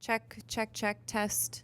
Check, check, check, test.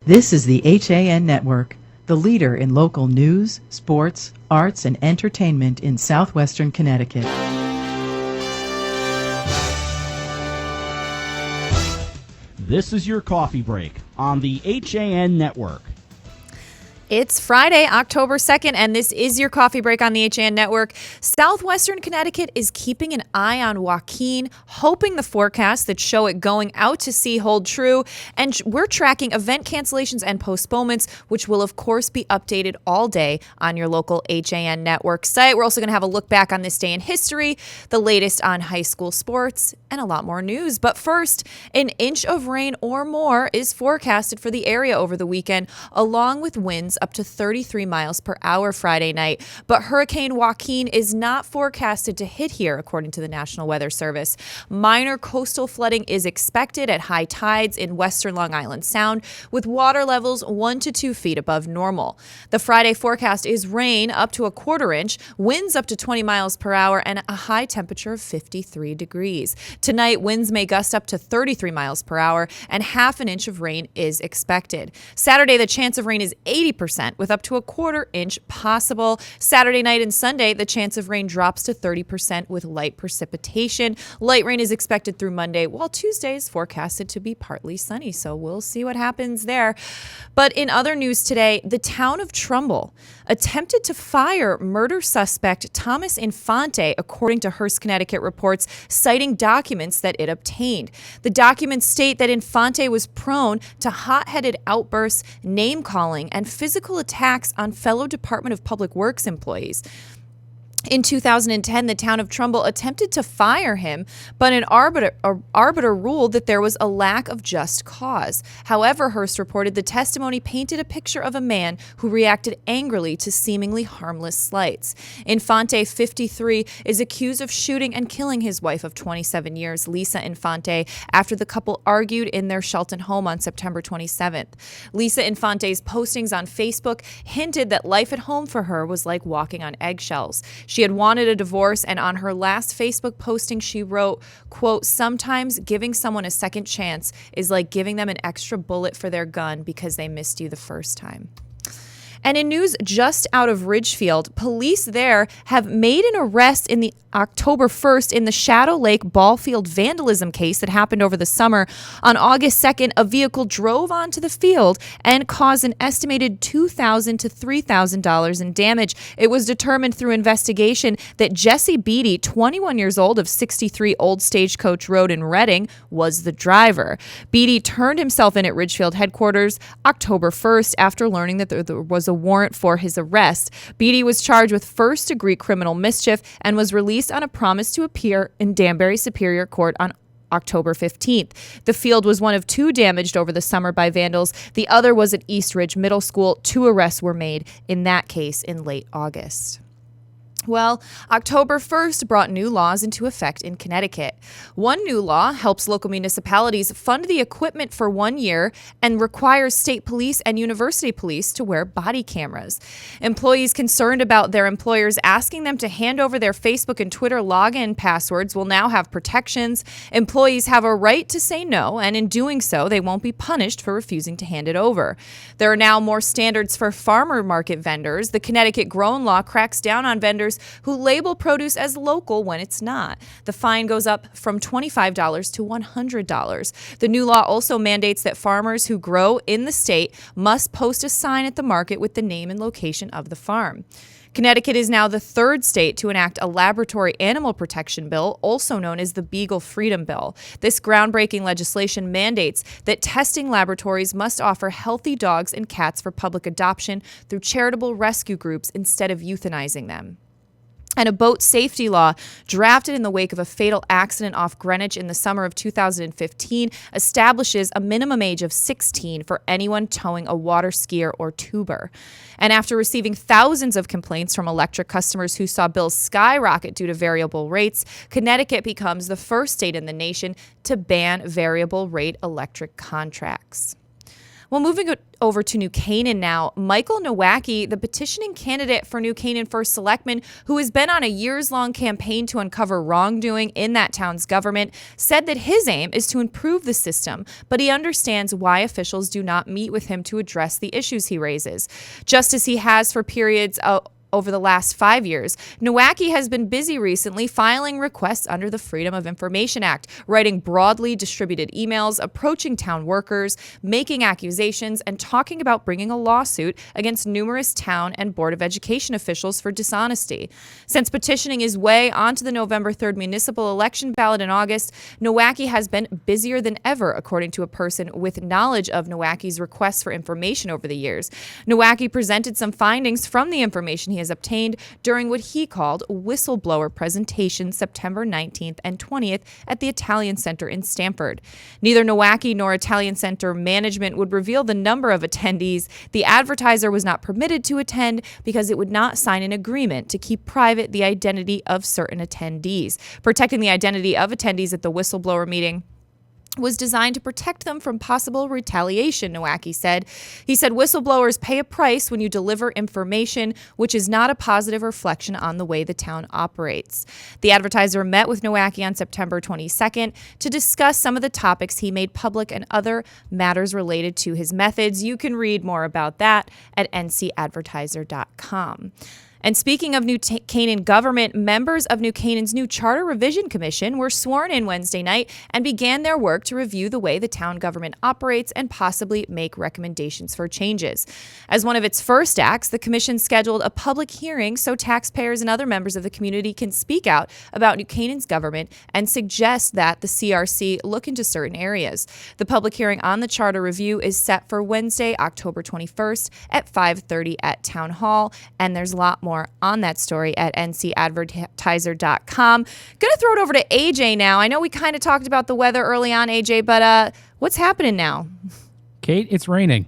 This is the HAN Network, the leader in local news, sports, arts, and entertainment in southwestern Connecticut. This is your coffee break on the HAN Network. It's Friday, October 2nd, and this is your coffee break on the HAN Network. Southwestern Connecticut is keeping an eye on Joaquin, hoping the forecasts that show it going out to sea hold true. And we're tracking event cancellations and postponements, which will, of course, be updated all day on your local HAN Network site. We're also going to have a look back on this day in history, the latest on high school sports, and a lot more news. But first, an inch of rain or more is forecasted for the area over the weekend, along with winds up to 33 miles per hour Friday night. But Hurricane Joaquin is not forecasted to hit here, according to the National Weather Service. Minor coastal flooding is expected at high tides in western Long Island Sound, with water levels 1 to 2 feet above normal. The Friday forecast is rain up to a quarter inch, winds up to 20 miles per hour, and a high temperature of 53 degrees. Tonight, winds may gust up to 33 miles per hour, and half an inch of rain is expected. Saturday, the chance of rain is 80%, with up to a quarter inch possible. Saturday night and Sunday, the chance of rain drops to 30% with light precipitation. Light rain is expected through Monday, while Tuesday is forecasted to be partly sunny, so we'll see what happens there. But in other news today, the town of Trumbull attempted to fire murder suspect Thomas Infante, according to Hearst, Connecticut reports, citing documents that it obtained. The documents state that Infante was prone to hot-headed outbursts, name-calling, and physical attacks on fellow Department of Public Works employees. In 2010, the town of Trumbull attempted to fire him, but an arbiter ruled that there was a lack of just cause. However, Hearst reported the testimony painted a picture of a man who reacted angrily to seemingly harmless slights. Infante, 53, is accused of shooting and killing his wife of 27 years, Lisa Infante, after the couple argued in their Shelton home on September 27th. Lisa Infante's postings on Facebook hinted that life at home for her was like walking on eggshells. She had wanted a divorce, and on her last Facebook posting, she wrote, quote, "Sometimes giving someone a second chance is like giving them an extra bullet for their gun because they missed you the first time." And in news just out of Ridgefield, police there have made an arrest in the October 1st in the Shadow Lake Ballfield vandalism case that happened over the summer. On August 2nd, a vehicle drove onto the field and caused an estimated $2,000 to $3,000 in damage. It was determined through investigation that Jesse Beatty, 21 years old, of 63 Old Stagecoach Road in Reading, was the driver. Beatty turned himself in at Ridgefield headquarters October 1st after learning that there was a warrant for his arrest. Beatty was charged with first-degree criminal mischief and was released on a promise to appear in Danbury Superior Court on October 15th. The field was one of two damaged over the summer by vandals. The other was at East Ridge Middle School. 2 arrests were made in that case in late August. Well, October 1st brought new laws into effect in Connecticut. One new law helps local municipalities fund the equipment for 1 year and requires state police and university police to wear body cameras. Employees concerned about their employers asking them to hand over their Facebook and Twitter login passwords will now have protections. Employees have a right to say no, and in doing so, they won't be punished for refusing to hand it over. There are now more standards for farmer market vendors. The Connecticut Grown Law cracks down on vendors who label produce as local when it's not. The fine goes up from $25 to $100. The new law also mandates that farmers who grow in the state must post a sign at the market with the name and location of the farm. Connecticut is now the 3rd state to enact a laboratory animal protection bill, also known as the Beagle Freedom Bill. This groundbreaking legislation mandates that testing laboratories must offer healthy dogs and cats for public adoption through charitable rescue groups instead of euthanizing them. And a boat safety law drafted in the wake of a fatal accident off Greenwich in the summer of 2015 establishes a minimum age of 16 for anyone towing a water skier or tuber. And after receiving thousands of complaints from electric customers who saw bills skyrocket due to variable rates, Connecticut becomes the first state in the nation to ban variable rate electric contracts. Well, moving over to New Canaan now, Michael Nowacki, the petitioning candidate for New Canaan First Selectman, who has been on a years-long campaign to uncover wrongdoing in that town's government, said that his aim is to improve the system, but he understands why officials do not meet with him to address the issues he raises. Just as he has for periods over the last 5 years, Nowacki has been busy recently filing requests under the Freedom of Information Act, writing broadly distributed emails, approaching town workers, making accusations, and talking about bringing a lawsuit against numerous town and Board of Education officials for dishonesty. Since petitioning his way onto the November 3rd municipal election ballot in August, Nowacki has been busier than ever, according to a person with knowledge of Nowacki's requests for information over the years. Nowacki presented some findings from the information he has obtained during what he called whistleblower presentation September 19th and 20th at the Italian Center in Stamford. Neither Nowacki nor Italian Center management would reveal the number of attendees. The advertiser was not permitted to attend because it would not sign an agreement to keep private the identity of certain attendees. Protecting the identity of attendees at the whistleblower meeting was designed to protect them from possible retaliation, Nowacki said. He said whistleblowers pay a price when you deliver information, which is not a positive reflection on the way the town operates. The advertiser met with Nowacki on September 22nd to discuss some of the topics he made public and other matters related to his methods. You can read more about that at ncadvertiser.com. And speaking of New Canaan government, members of New Canaan's new Charter Revision Commission were sworn in Wednesday night and began their work to review the way the town government operates and possibly make recommendations for changes. As one of its first acts, the commission scheduled a public hearing so taxpayers and other members of the community can speak out about New Canaan's government and suggest that the CRC look into certain areas. The public hearing on the charter review is set for Wednesday, October 21st at 5:30 at Town Hall, and there's a lot more on that story at ncadvertiser.com. Going to throw it over to AJ now. I know we kind of talked about the weather early on, AJ, but what's happening now? Kate, it's raining.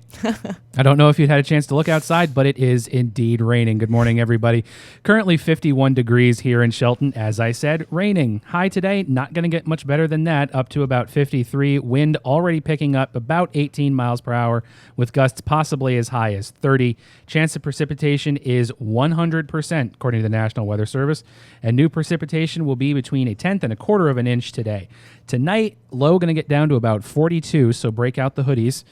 I don't know if you'd had a chance to look outside, but it is indeed raining. Good morning, everybody. Currently 51 degrees here in Shelton. As I said, raining. High today, not going to get much better than that, up to about 53. Wind already picking up about 18 miles per hour, with gusts possibly as high as 30. Chance of precipitation is 100%, according to the National Weather Service. And new precipitation will be between 1/10 and 1/4 of an inch today. Tonight, low going to get down to about 42, so break out the hoodies.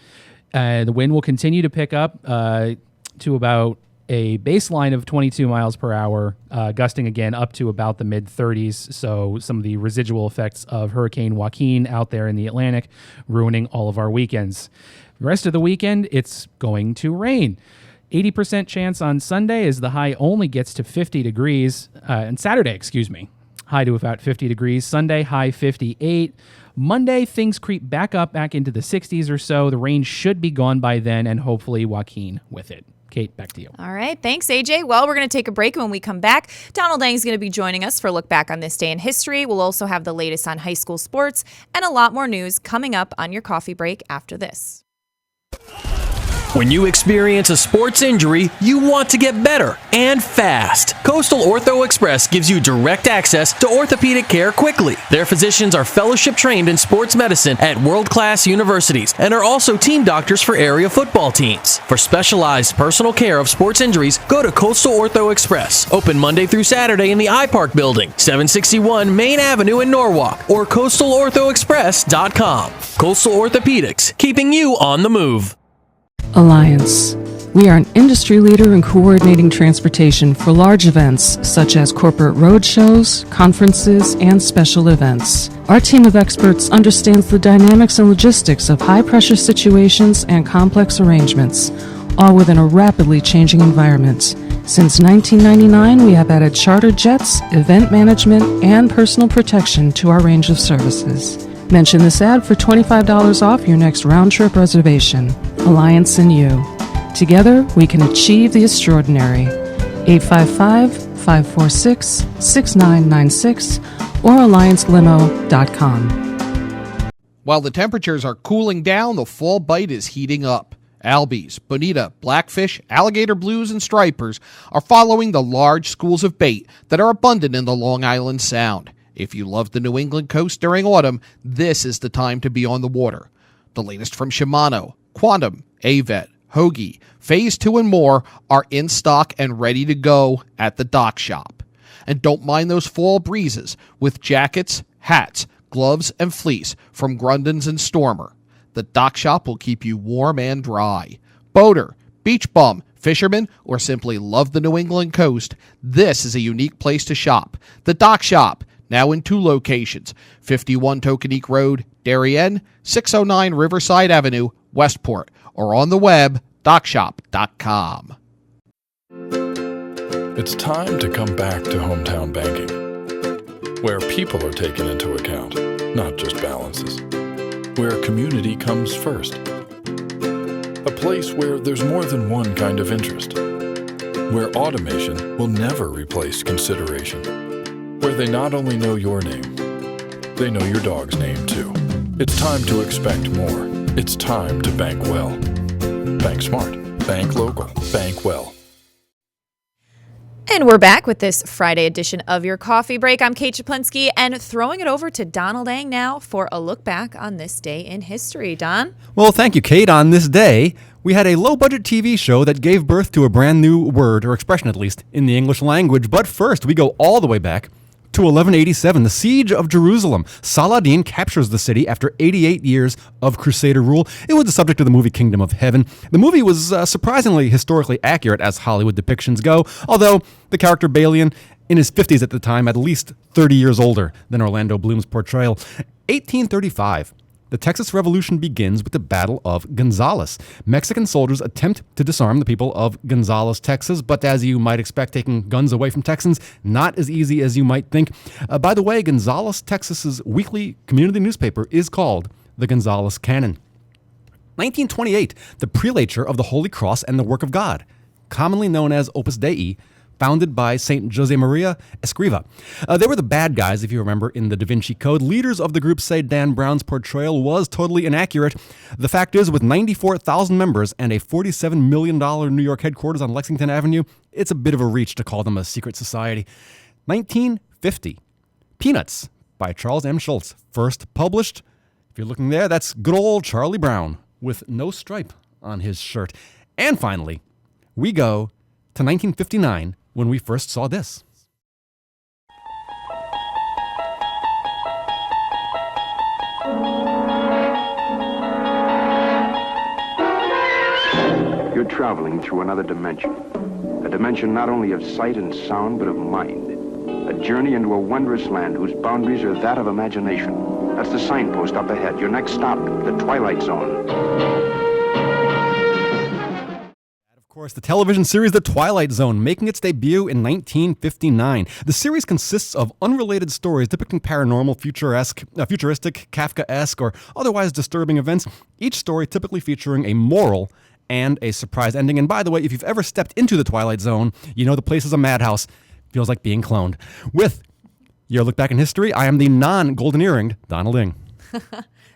The wind will continue to pick up to about a baseline of 22 miles per hour, gusting again up to about the mid-30s. So some of the residual effects of Hurricane Joaquin out there in the Atlantic ruining all of our weekends. The rest of the weekend, it's going to rain. 80% chance on Sunday as the high only gets to 50 degrees. And Saturday, high to about 50 degrees. Sunday, high 58. Monday, things creep back into the 60s or so. The rain should be gone by then, and hopefully Joaquin with it. Kate, back to you. All right. Thanks, AJ. Well, we're going to take a break. When we come back, Donald Lang is going to be joining us for a look back on this day in history. We'll also have the latest on high school sports and a lot more news coming up on your coffee break after this. When you experience a sports injury, you want to get better and fast. Coastal Ortho Express gives you direct access to orthopedic care quickly. Their physicians are fellowship trained in sports medicine at world-class universities and are also team doctors for area football teams. For specialized personal care of sports injuries, go to Coastal Ortho Express. Open Monday through Saturday in the iPark building, 761 Main Avenue in Norwalk, or coastalorthoexpress.com. Coastal Orthopedics, keeping you on the move. Alliance. We are an industry leader in coordinating transportation for large events such as corporate road shows, conferences, and special events. Our team of experts understands the dynamics and logistics of high-pressure situations and complex arrangements, all within a rapidly changing environment. Since 1999, we have added charter jets, event management, and personal protection to our range of services. Mention this ad for $25 off your next round-trip reservation. Alliance and you. Together, we can achieve the extraordinary. 855-546-6996 or alliancelimo.com. While the temperatures are cooling down, the fall bite is heating up. Albies, bonita, blackfish, alligator blues, and stripers are following the large schools of bait that are abundant in the Long Island Sound. If you love the New England coast during autumn, this is the time to be on the water. The latest from Shimano, Quantum, AVET, Hoagie, Phase 2 and more are in stock and ready to go at the Dock Shop. And don't mind those fall breezes with jackets, hats, gloves, and fleece from Grundens and Stormer. The Dock Shop will keep you warm and dry. Boater, beach bum, fisherman, or simply love the New England coast, this is a unique place to shop. The Dock Shop, now in 2 locations, 51 Tokenique Road, Darien, 609 Riverside Avenue, Westport, or on the web, dockshop.com. It's time to come back to hometown banking, where people are taken into account, not just balances, where community comes first, a place where there's more than one kind of interest, where automation will never replace consideration, where they not only know your name, they know your dog's name too. It's time to expect more. It's time to bank well. Bank smart. Bank local. Bank well. And we're back with this Friday edition of Your Coffee Break. I'm Kate Czaplinski, and throwing it over to Donald Ang now for a look back on this day in history. Don? Well, thank you, Kate. On this day, we had a low-budget TV show that gave birth to a brand new word, or expression at least, in the English language. But first, we go all the way back to 1187, the Siege of Jerusalem. Saladin captures the city after 88 years of Crusader rule. It was the subject of the movie Kingdom of Heaven. The movie was surprisingly historically accurate as Hollywood depictions go, although the character Balian, in his 50s at the time, at least 30 years older than Orlando Bloom's portrayal. 1835. The Texas Revolution begins with the Battle of Gonzales. Mexican soldiers attempt to disarm the people of Gonzales, Texas, but as you might expect, taking guns away from Texans, not as easy as you might think. By the way, Gonzales, Texas's weekly community newspaper is called the Gonzales Cannon. 1928, the Prelature of the Holy Cross and the Work of God, commonly known as Opus Dei, founded by St. Jose Maria Escriva. They were the bad guys, if you remember, in the Da Vinci Code. Leaders of the group say Dan Brown's portrayal was totally inaccurate. The fact is, with 94,000 members and a $47 million New York headquarters on Lexington Avenue, it's a bit of a reach to call them a secret society. 1950, Peanuts by Charles M. Schulz, first published. If you're looking there, that's good old Charlie Brown with no stripe on his shirt. And finally, we go to 1959, when we first saw this. You're traveling through another dimension. A dimension not only of sight and sound, but of mind. A journey into a wondrous land whose boundaries are that of imagination. That's the signpost up ahead. Your next stop, the Twilight Zone. Of course, the television series The Twilight Zone, making its debut in 1959. The series consists of unrelated stories depicting paranormal, futuristic, Kafkaesque, or otherwise disturbing events, each story typically featuring a moral and a surprise ending. And by the way, if you've ever stepped into The Twilight Zone, you know the place is a madhouse. Feels like being cloned. With your look back in history, I am the non-golden earringed Donald Ng.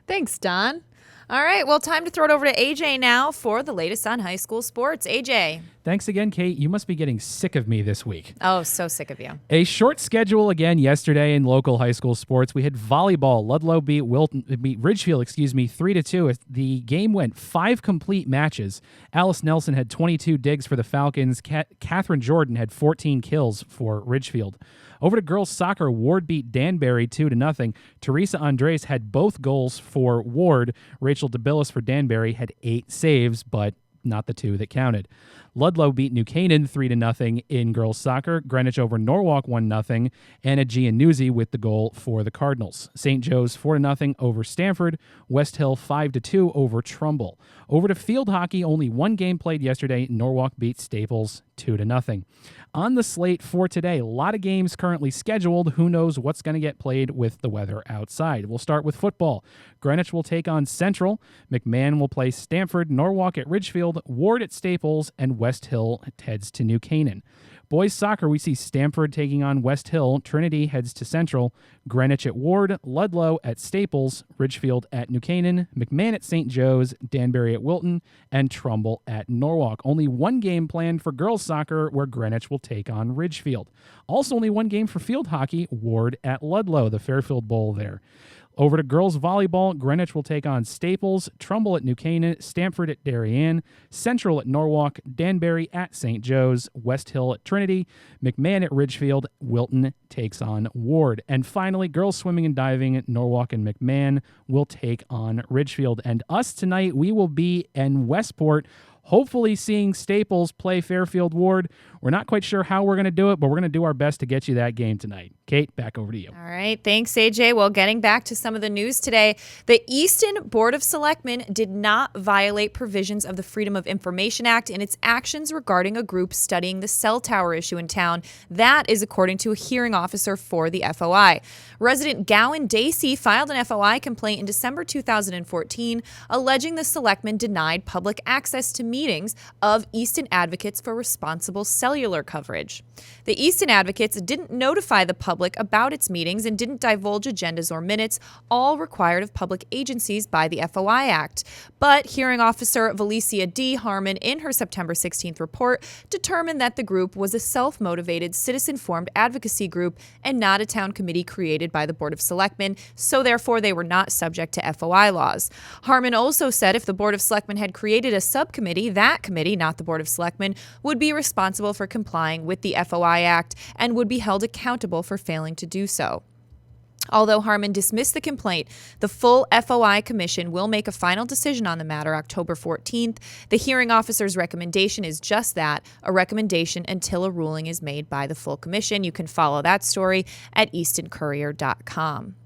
Thanks, Don. All right, well, time to throw it over to AJ now for the latest on high school sports. AJ. Thanks again, Kate. You must be getting sick of me this week. Oh, so sick of you. A short schedule again yesterday in local high school sports. We had volleyball. Ludlow beat Ridgefield, 3-2. The game went 5 complete matches. Alice Nelson had 22 digs for the Falcons. Catherine Jordan had 14 kills for Ridgefield. Over to girls soccer, Ward beat Danbury 2-0. Teresa Andres had both goals for Ward. Rachel DeBillis for Danbury had 8 saves, but not the 2 that counted. Ludlow beat New Canaan 3-0 in girls soccer. Greenwich over Norwalk 1-0. Anna Giannuzzi with the goal for the Cardinals. St. Joe's 4-0 over Stanford. West Hill 5-2 over Trumbull. Over to field hockey, only one game played yesterday. Norwalk beat Staples 2-0. On the slate for today, a lot of games currently scheduled. Who knows what's going to get played with the weather outside? We'll start with football. Greenwich will take on Central. McMahon will play Stanford. Norwalk at Ridgefield. Ward at Staples. And West Hill heads to New Canaan. Boys soccer, we see Stanford taking on West Hill. Trinity heads to Central. Greenwich at Ward. Ludlow at Staples. Ridgefield at New Canaan. McMahon at St. Joe's. Danbury at Wilton. And Trumbull at Norwalk. Only one game planned for girls soccer where Greenwich will take on Ridgefield. Also only one game for field hockey. Ward at Ludlow, the Fairfield Bowl there. Over to girls volleyball, Greenwich will take on Staples, Trumbull at New Canaan, Stamford at Darien, Central at Norwalk, Danbury at St. Joe's, West Hill at Trinity, McMahon at Ridgefield, Wilton takes on Ward. And finally, girls swimming and diving, Norwalk and McMahon will take on Ridgefield. And us tonight, we will be in Westport, hopefully seeing Staples play Fairfield Ward. We're not quite sure how we're going to do it, but we're going to do our best to get you that game tonight. Kate, back over to you. All right. Thanks, AJ. Well, getting back to some of the news today, the Easton Board of Selectmen did not violate provisions of the Freedom of Information Act in its actions regarding a group studying the cell tower issue in town. That is according to a hearing officer for the FOI. Resident Gowan Dacey filed an FOI complaint in December 2014, alleging the selectmen denied public access to meetings of Easton Advocates for Responsible Cellular Coverage. The Easton Advocates didn't notify the public about its meetings and didn't divulge agendas or minutes, all required of public agencies by the FOI Act. But hearing officer Valencia D. Harmon, in her September 16th report, determined that the group was a self-motivated, citizen-formed advocacy group and not a town committee created by the Board of Selectmen, so therefore they were not subject to FOI laws. Harmon also said if the Board of Selectmen had created a subcommittee, that committee, not the Board of Selectmen, would be responsible for complying with the FOI Act and would be held accountable for failing to do so. Although Harmon dismissed the complaint, the full FOI Commission will make a final decision on the matter October 14th. The hearing officer's recommendation is just that, a recommendation until a ruling is made by the full commission. You can follow that story at eastoncourier.com.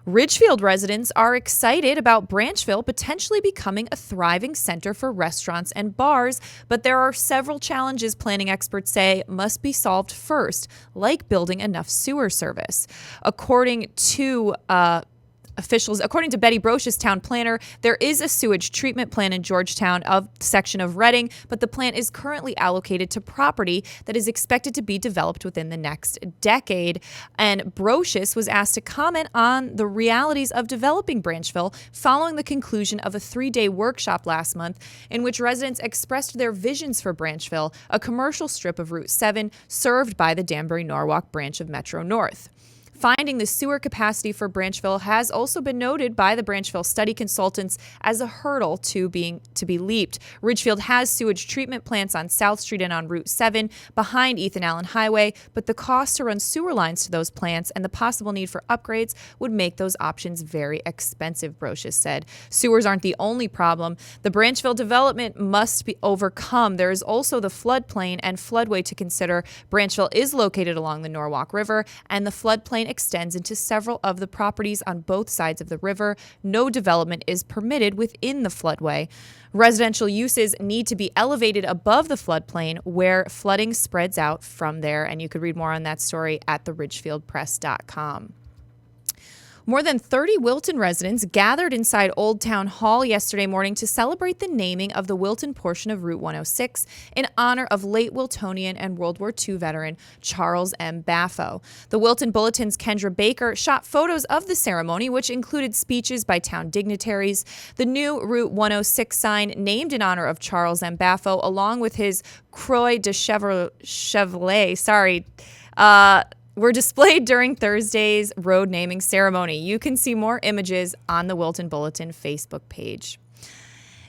Ridgefield residents are excited about Branchville potentially becoming a thriving center for restaurants and bars, but there are several challenges planning experts say must be solved first, like building enough sewer service. According to Betty Broch's town planner, there is a sewage treatment plant in Georgetown section of Reading, but the plant is currently allocated to property that is expected to be developed within the next decade. And Brochus was asked to comment on the realities of developing Branchville following the conclusion of a 3-day workshop last month in which residents expressed their visions for Branchville, a commercial strip of Route 7 served by the Danbury-Norwalk branch of Metro North. Finding the sewer capacity for Branchville has also been noted by the Branchville study consultants as a hurdle to be leaped. Ridgefield has sewage treatment plants on South Street and on Route 7 behind Ethan Allen Highway, but the cost to run sewer lines to those plants and the possible need for upgrades would make those options very expensive, Brochus said. Sewers aren't the only problem. The Branchville development must be overcome. There is also the floodplain and floodway to consider. Branchville is located along the Norwalk River, and the floodplain extends into several of the properties on both sides of the river. No development is permitted within the floodway. Residential uses need to be elevated above the floodplain where flooding spreads out from there. And you could read more on that story at theridgefieldpress.com. More than 30 Wilton residents gathered inside Old Town Hall yesterday morning to celebrate the naming of the Wilton portion of Route 106 in honor of late Wiltonian and World War II veteran Charles M. Baffo. The Wilton Bulletin's Kendra Baker shot photos of the ceremony, which included speeches by town dignitaries. The new Route 106 sign, named in honor of Charles M. Baffo, along with his Croix de Chevalier, were displayed during Thursday's road naming ceremony. You can see more images on the Wilton Bulletin Facebook page.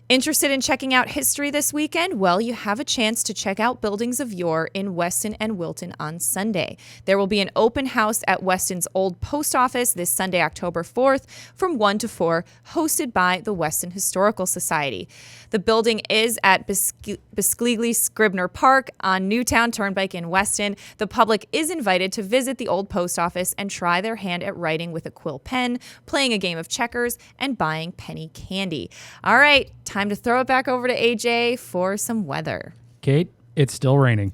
Interested in checking out history this weekend? Well, you have a chance to check out Buildings of Yore in Weston and Wilton on Sunday. There will be an open house at Weston's old post office this Sunday, October 4th from 1 to 4, hosted by the Weston Historical Society. The building is at Bisceglie Scribner Park on Newtown Turnpike in Weston. The public is invited to visit the old post office and try their hand at writing with a quill pen, playing a game of checkers, and buying penny candy. All right, time to throw it back over to AJ for some weather. Kate, it's still raining.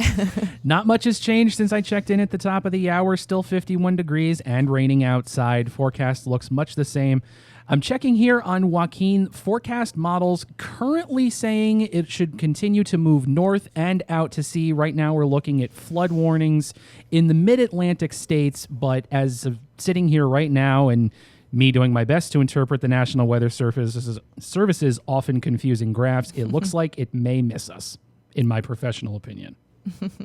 Not much has changed since I checked in at the top of the hour. Still 51 degrees and raining outside. Forecast looks much the same. I'm checking here on Joaquin. Forecast models currently saying it should continue to move north and out to sea. Right now we're looking at flood warnings in the mid-Atlantic states, but as of sitting here right now and me doing my best to interpret the National Weather Service's often confusing graphs, it looks like it may miss us, in my professional opinion.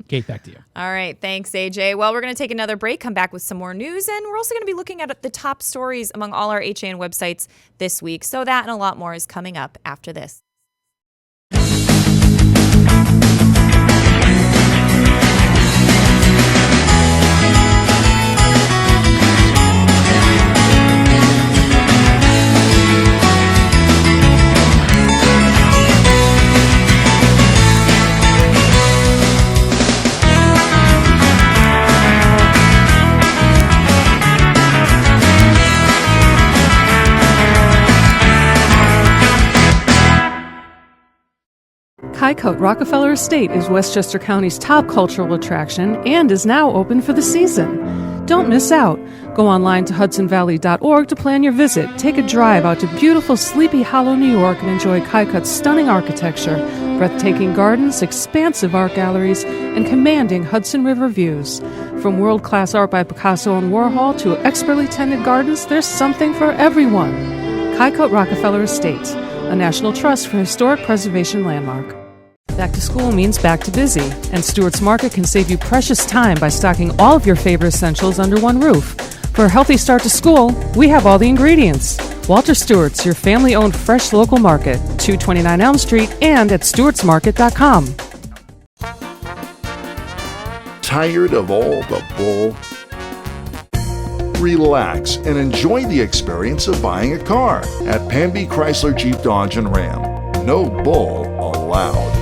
Kate, back to you. All right. Thanks, AJ. Well, we're going to take another break, come back with some more news, and we're also going to be looking at the top stories among all our HAN websites this week. So that and a lot more is coming up after this. Kite Rockefeller Estate is Westchester County's top cultural attraction and is now open for the season. Don't miss out. Go online to hudsonvalley.org to plan your visit. Take a drive out to beautiful Sleepy Hollow, New York, and enjoy Kite stunning architecture, breathtaking gardens, expansive art galleries, and commanding Hudson River views. From world-class art by Picasso and Warhol to expertly tended gardens, there's something for everyone. Kite Rockefeller Estate, a National Trust for Historic Preservation Landmark. Back to school means back to busy, and Stewart's Market can save you precious time by stocking all of your favorite essentials under one roof. For a healthy start to school, we have all the ingredients. Walter Stewart's, your family-owned fresh local market, 229 Elm Street and at stewartsmarket.com. Tired of all the bull? Relax and enjoy the experience of buying a car at Panby Chrysler Jeep Dodge and Ram. No bull allowed.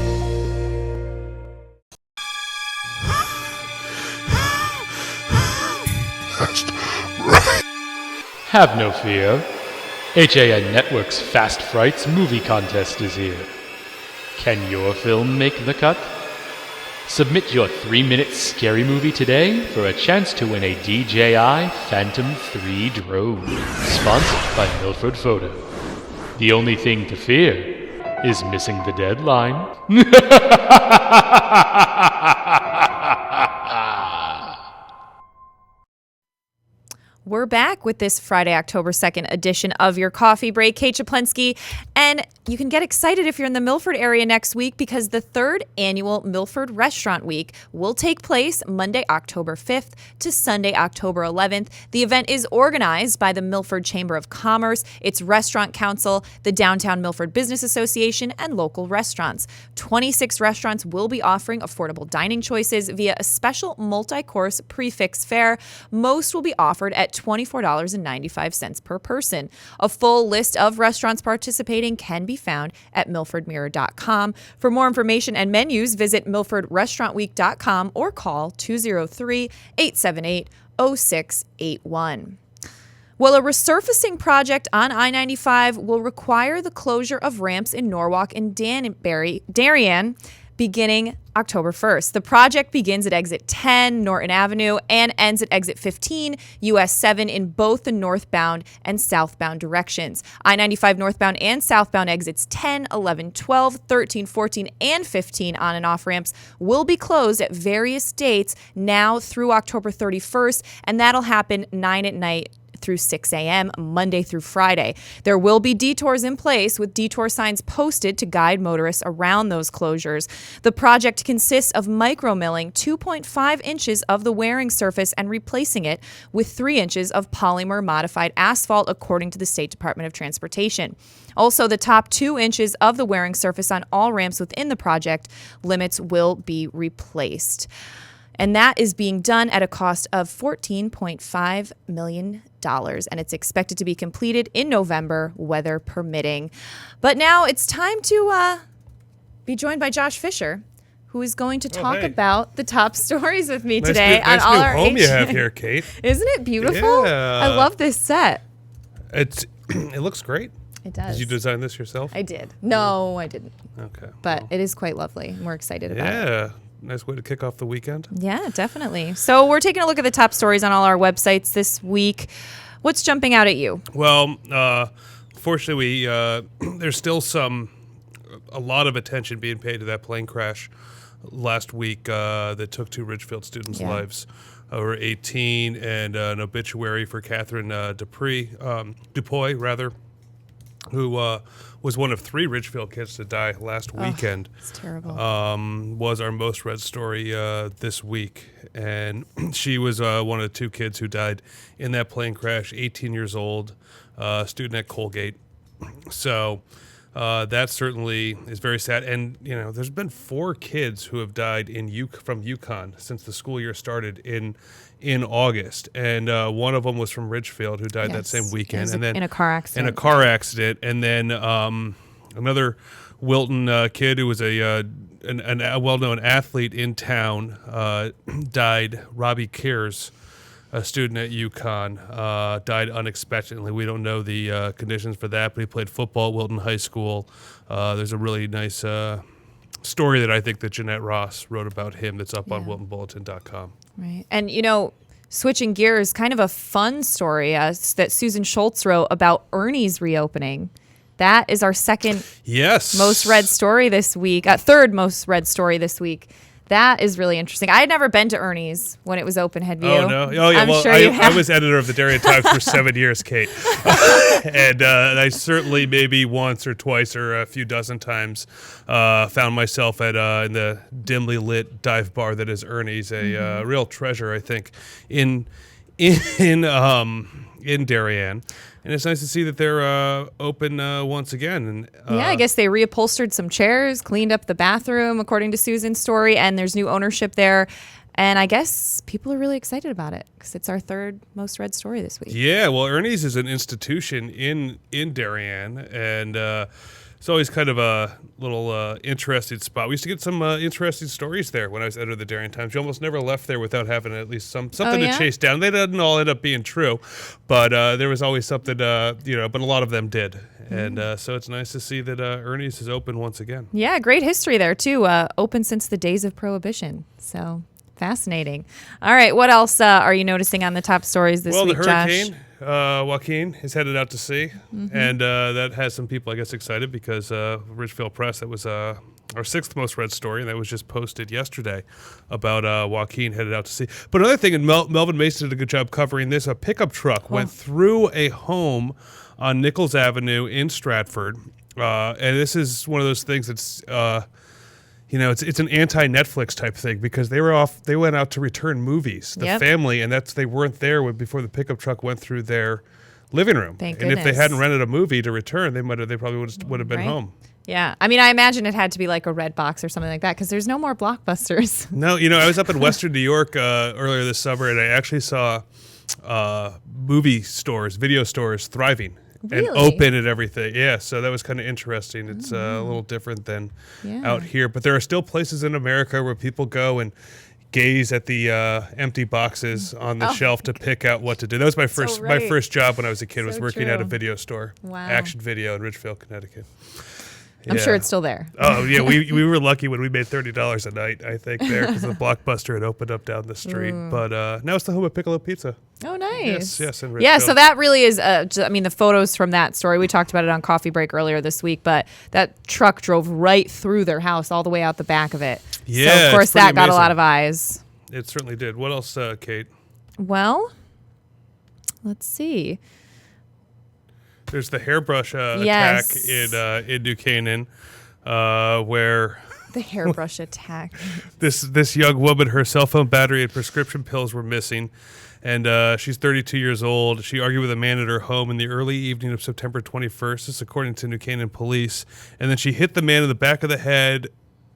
Have no fear. HAN Network's Fast Frights movie contest is here. Can your film make the cut? Submit your 3-minute scary movie today for a chance to win a DJI Phantom 3 drone, sponsored by Milford Photo. The only thing to fear is missing the deadline. We're back with this Friday, October 2nd edition of your Coffee Break. Kate Czaplinski, and you can get excited if you're in the Milford area next week because the 3rd annual Milford Restaurant Week will take place Monday, October 5th to Sunday, October 11th. The event is organized by the Milford Chamber of Commerce, its Restaurant Council, the Downtown Milford Business Association, and local restaurants. 26 restaurants will be offering affordable dining choices via a special multi-course prix fare. Most will be offered at $24.95 per person. A full list of restaurants participating can be found at milfordmirror.com. For more information and menus, visit milfordrestaurantweek.com or call 203-878-0681. Well, a resurfacing project on I-95 will require the closure of ramps in Norwalk and Darien beginning October 1st. The project begins at exit 10, Norton Avenue, and ends at exit 15, US 7 in both the northbound and southbound directions. I-95 northbound and southbound exits 10, 11, 12, 13, 14, and 15 on and off ramps will be closed at various dates now through October 31st, and that'll happen 9 at night through 6 a.m. Monday through Friday. There will be detours in place with detour signs posted to guide motorists around those closures. The project consists of micromilling 2.5 inches of the wearing surface and replacing it with 3 inches of polymer modified asphalt, according to the State Department of Transportation. Also, the top 2 inches of the wearing surface on all ramps within the project limits will be replaced. And that is being done at a cost of $14.5 million. And it's expected to be completed in November, weather permitting. But now it's time to be joined by Josh Fisher, who is going to talk about the top stories with me today on all our home you have here, Kate. Isn't it beautiful? Yeah. I love this set. It looks great. It does. Did you design this yourself? I did. No, I didn't. Okay. But it is quite lovely, and we're excited about it. Yeah. Nice way to kick off the weekend. Yeah, definitely. So we're taking a look at the top stories on all our websites this week. What's jumping out at you? Well, fortunately, there's still a lot of attention being paid to that plane crash last week that took 2 Ridgefield students' lives. Over 18, and an obituary for Catherine Dupuy, who was one of 3 Ridgefield kids to die last weekend. It's terrible. Was our most read story this week. And she was one of the 2 kids who died in that plane crash, 18 years old, student at Colgate. So that certainly is very sad. And, there's been 4 kids who have died from Yukon since the school year started in August. And one of them was from Ridgefield, who died that same weekend. And then in a car accident. In a car accident. And then another Wilton kid who was a well-known athlete in town died. Robbie Kears, a student at UConn, died unexpectedly. We don't know the conditions for that, but he played football at Wilton High School. There's a really nice story that I think that Jeanette Ross wrote about him that's up on WiltonBulletin.com. Right. And, switching gears, kind of a fun story that Susan Schultz wrote about Ernie's reopening. That is our second most read story this week, third most read story this week. That is really interesting. I had never been to Ernie's when it was open, had you? Oh, no. Oh, yeah. I'm sure you have. I was editor of the Darien Times for 7 years, Kate. And I certainly maybe once or twice or a few dozen times found myself in the dimly lit dive bar that is Ernie's, a real treasure, I think, in Darien. And it's nice to see that they're open once again. And I guess they reupholstered some chairs, cleaned up the bathroom, according to Susan's story, and there's new ownership there. And I guess people are really excited about it because it's our third most read story this week. Yeah, well, Ernie's is an institution in Darien, and it's always kind of a little interesting spot. We used to get some interesting stories there when I was editor of the Darien Times. You almost never left there without having at least something to chase down. They didn't all end up being true, but there was always something, but a lot of them did. And so it's nice to see that Ernie's is open once again. Yeah, great history there, too. Open since the days of Prohibition. So fascinating. All right, what else are you noticing on the top stories this week, Josh? Well, the hurricane. Joaquin is headed out to sea, and that has some people, I guess, excited because Ridgefield Press, that was our 6th most read story, and that was just posted yesterday about Joaquin headed out to sea. But another thing, and Melvin Mason did a good job covering this, a pickup truck went through a home on Nichols Avenue in Stratford, and this is one of those things that's... it's an anti-Netflix type thing because they went out to return movies, the family, and they weren't there before the pickup truck went through their living room. Thank and goodness. if they hadn't rented a movie to return, they probably would have been home. Yeah. I mean, I imagine it had to be like a Red Box or something like that because there's no more Blockbusters. No, I was up in Western New York earlier this summer, and I actually saw movie stores, video stores thriving. Really? And open and everything. Yeah, so that was kind of interesting. It's a little different than out here. But there are still places in America where people go and gaze at the empty boxes on the shelf to pick out what to do. That was my first job when I was a kid, was working at a video store. Wow. Action Video in Ridgefield, Connecticut. I'm sure it's still there. Oh, yeah. We were lucky when we made $30 a night, I think, there because the Blockbuster had opened up down the street. But now it's the home of Piccolo Pizza. Oh, nice. Yes, in Ridgefield. Yeah, so that really is, the photos from that story, we talked about it on Coffee Break earlier this week, but that truck drove right through their house all the way out the back of it. Yeah, so, of course, that got amazing. a lot of eyes. It certainly did. What else, Kate? Well, let's see. There's the hairbrush attack in New Canaan, where the hairbrush attack. This young woman, her cell phone battery and prescription pills were missing, and she's 32 years old. She argued with a man at her home in the early evening of September 21st. This is according to New Canaan police. And then she hit the man in the back of the head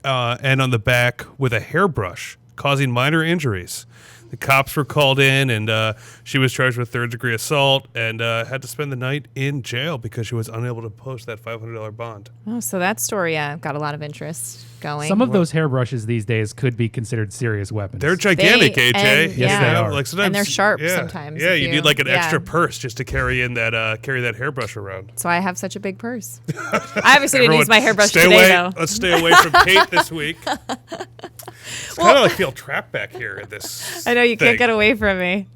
and on the back with a hairbrush, causing minor injuries. The cops were called in, and she was charged with third-degree assault and had to spend the night in jail because she was unable to post that $500 bond. Oh, so that story got a lot of interest going. Some of those hairbrushes these days could be considered serious weapons. They're gigantic, AJ. And, yes, they are. Like and they're sharp sometimes. Yeah, you need like an extra purse just to carry that hairbrush around. That's why I have such a big purse. I obviously didn't use my hairbrush today, though. Let's stay away from Kate this week. It's kind of like feel trapped back here in this. I know you can't get away from me.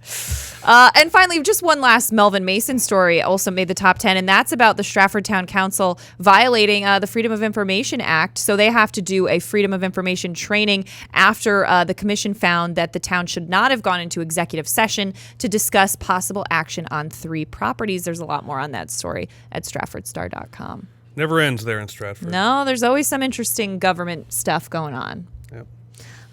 And finally, just one last Melvin Mason story also made the top 10, and that's about the Stratford Town Council violating the Freedom of Information Act. So they have to do a Freedom of Information training after the commission found that the town should not have gone into executive session to discuss possible action on 3 properties. There's a lot more on that story at StratfordStar.com. Never ends there in Stratford. No, there's always some interesting government stuff going on. Yep.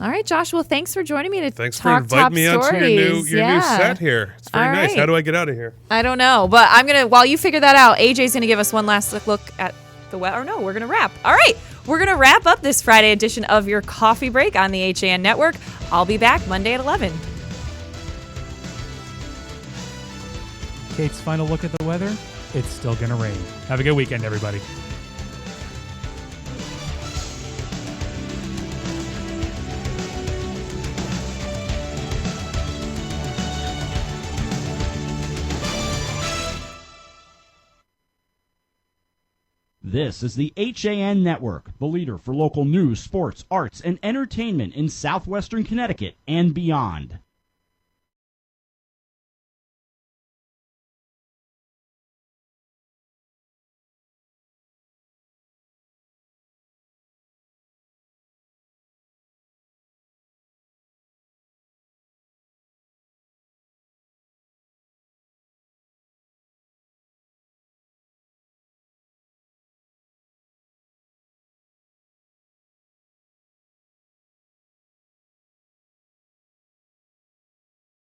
All right, Joshua, thanks for joining me to Thanks for talk inviting top me stories. onto your new set here. It's very All nice. right. How do I get out of here? I don't know, but I'm going to, while you figure that out, AJ's going to give us one last look at the or no, we're going to wrap. All right, we're going to wrap up this Friday edition of your Coffee Break on the HAN Network. I'll be back Monday at 11. Kate's final look at the weather. It's still going to rain. Have a good weekend, everybody. This is the HAN Network, the leader for local news, sports, arts, and entertainment in southwestern Connecticut and beyond.